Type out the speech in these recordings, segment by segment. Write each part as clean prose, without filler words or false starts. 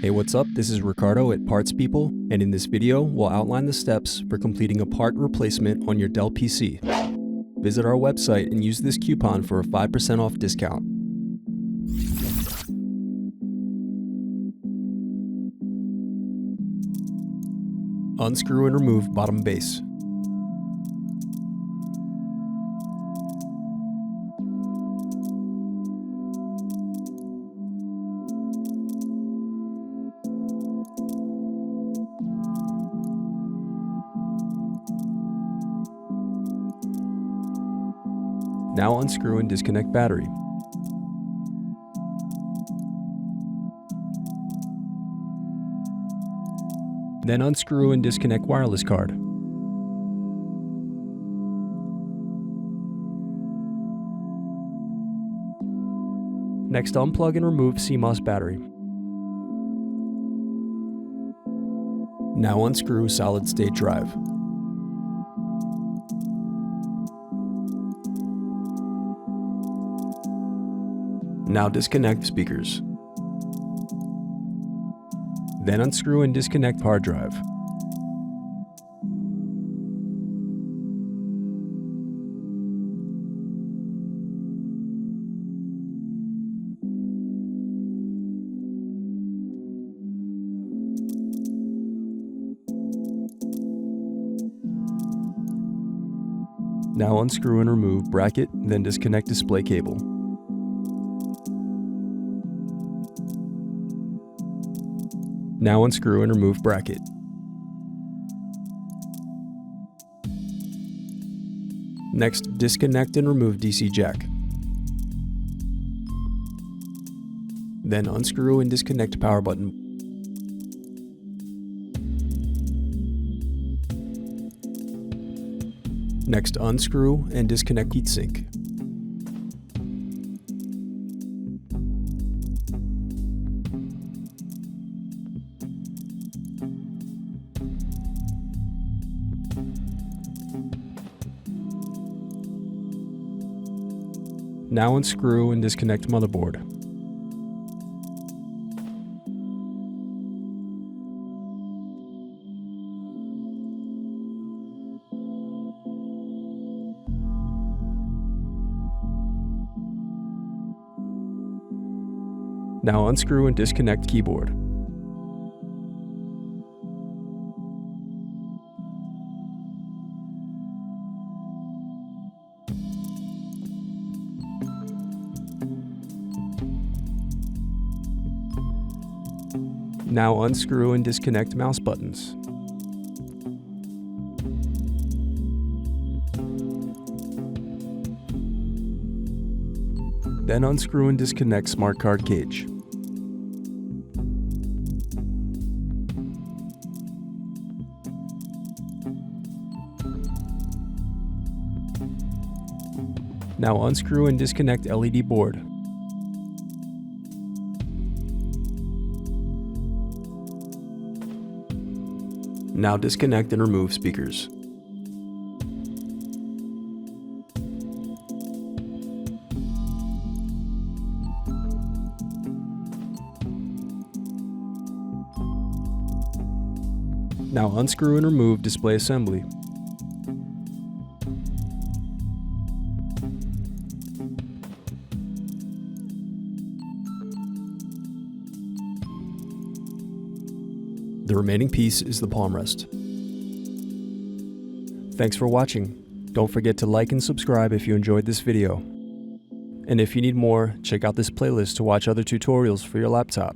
Hey, what's up? This is Ricardo at Parts People, and in this video, we'll outline the steps for completing a part replacement on your Dell PC. Visit our website and use this coupon for a 5% off discount. Unscrew and remove bottom base. Now unscrew and disconnect battery. Then unscrew and disconnect wireless card. Next, unplug and remove CMOS battery. Now unscrew solid-state drive. Now disconnect speakers. Then unscrew and disconnect hard drive. Now unscrew and remove bracket, then disconnect display cable. Now unscrew and remove bracket. Next, disconnect and remove DC jack. Then unscrew and disconnect power button. Next, unscrew and disconnect heatsink. Now unscrew and disconnect motherboard. Now unscrew and disconnect keyboard. Now unscrew and disconnect mouse buttons. Then unscrew and disconnect smart card cage. Now unscrew and disconnect LED board. Now disconnect and remove speakers. Now unscrew and remove display assembly. The remaining piece is the Palmrest. Thanks for watching. Don't forget to like and subscribe if you enjoyed this video. And if you need more, check out this playlist to watch other tutorials for your laptop.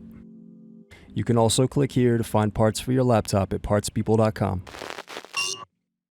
You can also click here to find parts for your laptop at partspeople.com.